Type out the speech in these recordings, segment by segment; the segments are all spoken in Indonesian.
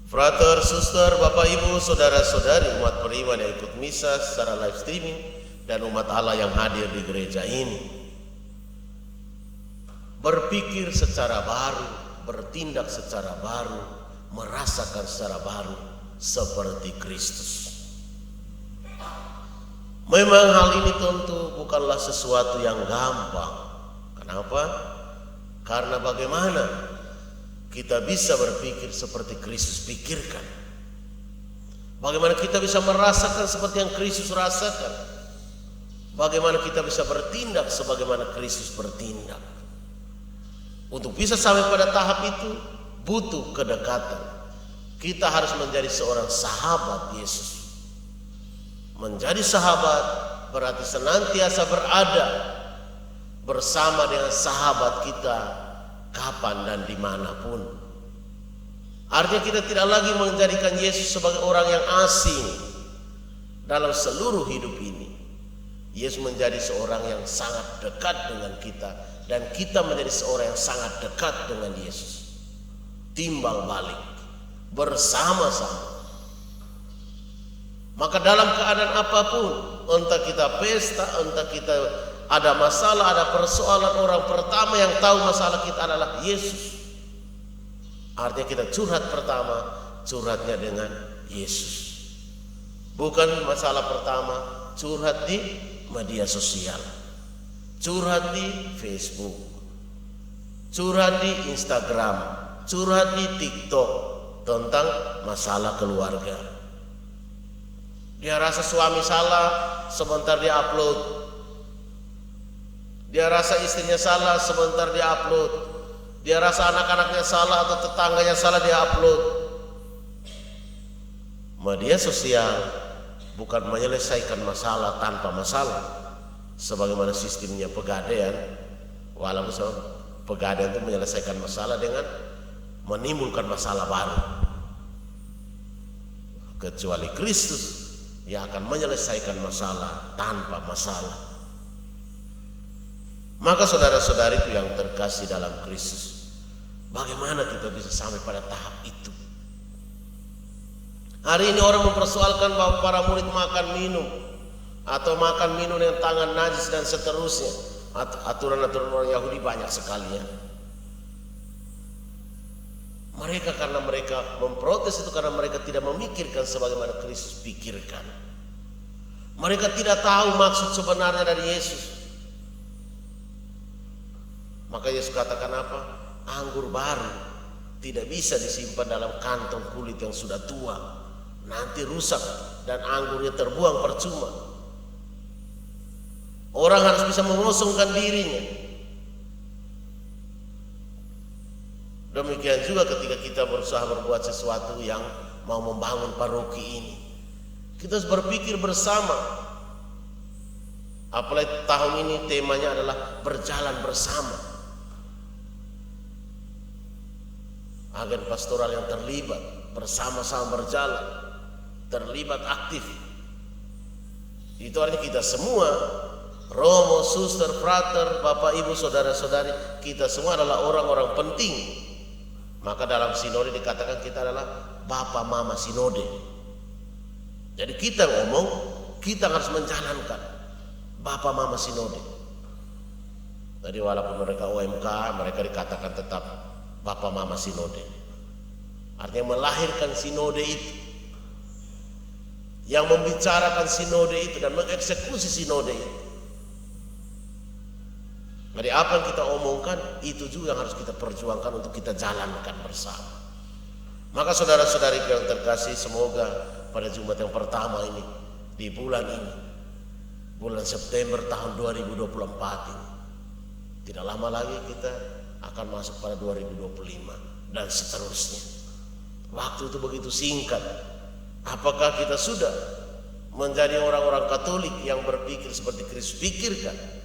Frater, suster, bapak, ibu, saudara-saudari umat beriman yang ikut misa secara live streaming dan umat Allah yang hadir di gereja ini. Berpikir secara baru, bertindak secara baru, merasakan secara baru seperti Kristus. Memang hal ini tentu bukanlah sesuatu yang gampang. Kenapa? Karena bagaimana kita bisa berpikir seperti Kristus pikirkan? Bagaimana kita bisa merasakan seperti yang Kristus rasakan? Bagaimana kita bisa bertindak sebagaimana Kristus bertindak? Untuk bisa sampai pada tahap itu butuh kedekatan. Kita harus menjadi seorang sahabat Yesus. Menjadi sahabat berarti senantiasa berada bersama dengan sahabat kita kapan dan dimanapun. Artinya kita tidak lagi menjadikan Yesus sebagai orang yang asing dalam seluruh hidup ini. Yesus menjadi seorang yang sangat dekat dengan kita, dan kita menjadi seorang yang sangat dekat dengan Yesus. Timbal balik bersama-sama. Maka dalam keadaan apapun, entah kita pesta, entah kita ada masalah, ada persoalan, orang pertama yang tahu masalah kita adalah Yesus. Artinya kita curhat pertama, curhatnya dengan Yesus. Bukan masalah pertama curhat di media sosial, curhat di Facebook, curhat di Instagram, curhat di TikTok tentang masalah keluarga. Dia rasa suami salah, sebentar dia upload. Dia rasa istrinya salah, sebentar dia upload. Dia rasa anak-anaknya salah atau tetangganya salah, dia upload. Media sosial bukan menyelesaikan masalah tanpa masalah, sebagaimana sistemnya Pegadaian. Walaupun Pegadaian itu menyelesaikan masalah dengan menimbulkan masalah baru. Kecuali Kristus yang akan menyelesaikan masalah tanpa masalah. Maka saudara-saudari itu yang terkasih dalam Kristus, bagaimana kita bisa sampai pada tahap itu? Hari ini orang mempersoalkan bahwa para murid makan minum atau makan minum dengan tangan najis dan seterusnya. Aturan-aturan orang Yahudi banyak sekali ya. Mereka karena mereka memprotes itu karena mereka tidak memikirkan sebagaimana Kristus pikirkan. Mereka tidak tahu maksud sebenarnya dari Yesus. Maka Yesus katakan apa? Anggur baru tidak bisa disimpan dalam kantong kulit yang sudah tua. Nanti rusak dan anggurnya terbuang percuma. Orang harus bisa mengosongkan dirinya. Demikian juga ketika kita berusaha berbuat sesuatu yang mau membangun paroki ini, kita harus berpikir bersama. Apalagi tahun ini temanya adalah berjalan bersama. Agen pastoral yang terlibat bersama-sama berjalan, terlibat aktif. Itu artinya kita semua, romo, suster, frater, bapak, ibu, saudara-saudari, kita semua adalah orang-orang penting. Maka dalam sinode dikatakan kita adalah Bapak Mama Sinode. Jadi kita ngomong, kita harus menjalankan Bapak Mama Sinode. Jadi walaupun mereka OMK, mereka dikatakan tetap Bapak Mama Sinode. Artinya melahirkan sinode itu, yang membicarakan sinode itu dan mengeksekusi sinode itu. Jadi apa yang kita omongkan itu juga yang harus kita perjuangkan untuk kita jalankan bersama. Maka saudara-saudari yang terkasih, semoga pada Jumat yang pertama ini di bulan ini, bulan September tahun 2024 ini, tidak lama lagi kita akan masuk pada 2025 dan seterusnya. Waktu itu begitu singkat. Apakah kita sudah menjadi orang-orang Katolik yang berpikir seperti Kristus pikirkan?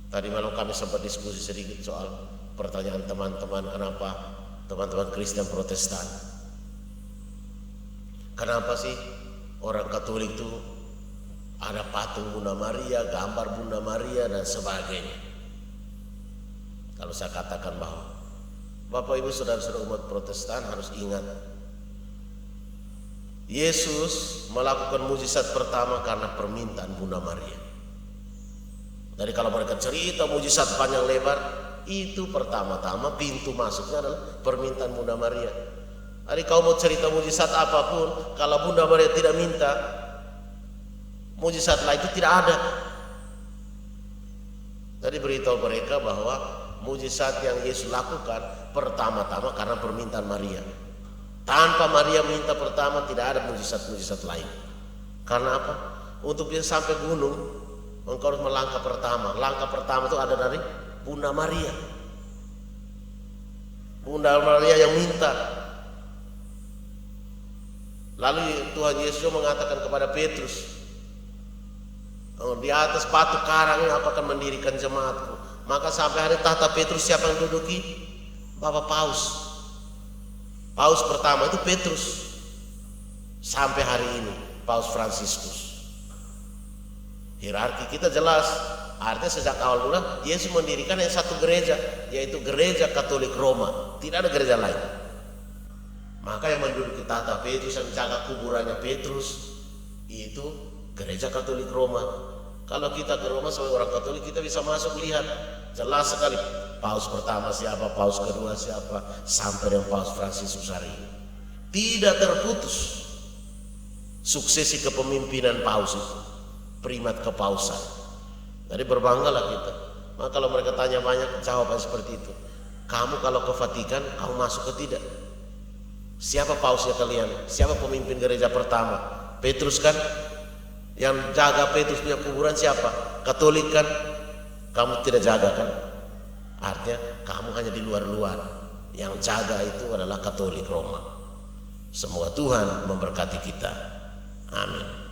Tadi malam kami sempat diskusi sedikit soal pertanyaan teman-teman, kenapa teman-teman Kristen Protestan, kenapa sih orang Katolik itu ada patung Bunda Maria, gambar Bunda Maria dan sebagainya. Kalau saya katakan bahwa Bapak Ibu saudara-saudara umat Protestan harus ingat, Yesus melakukan mujizat pertama karena permintaan Bunda Maria. Jadi kalau mereka cerita mujizat panjang lebar, itu pertama-tama pintu masuknya adalah permintaan Bunda Maria. Jadi kau mau cerita mujizat apapun, kalau Bunda Maria tidak minta, mujizat lain itu tidak ada. Jadi beritahu mereka bahwa mujizat yang Yesus lakukan pertama-tama karena permintaan Maria. Tanpa Maria minta pertama, tidak ada mujizat-mujizat lain. Karena apa? Untuk bisa sampai gunung, engkau harus melangkah pertama. Langkah pertama itu ada dari Bunda Maria. Bunda Maria yang minta. Lalu Tuhan Yesus mengatakan kepada Petrus, di atas batu karang ini aku akan mendirikan jemaatku. Maka sampai hari tahta Petrus siapa yang duduki? Bapak Paus. Paus pertama itu Petrus. Sampai hari ini Paus Fransiskus. Hierarki kita jelas. Artinya sejak awal mula Yesus mendirikan yang satu gereja, yaitu Gereja Katolik Roma. Tidak ada gereja lain. Maka yang menduduki tahta Petrus, yang jaga kuburannya Petrus, itu Gereja Katolik Roma. Kalau kita ke Roma sebagai orang Katolik, kita bisa masuk lihat jelas sekali Paus pertama siapa, Paus kedua siapa, sampai dengan Paus Fransiskus hari ini. Tidak terputus suksesi kepemimpinan Paus itu, primat kepausan. Jadi berbanggalah kita. Maka kalau mereka tanya banyak, jawabannya seperti itu. Kamu kalau ke Vatikan, kamu masuk ke tidak? Siapa pausnya kalian? Siapa pemimpin gereja pertama? Petrus kan? Yang jaga Petrus punya kuburan siapa? Katolik kan? Kamu tidak jaga kan? Artinya kamu hanya di luar-luar. Yang jaga itu adalah Katolik Roma. Semoga Tuhan memberkati kita. Amin.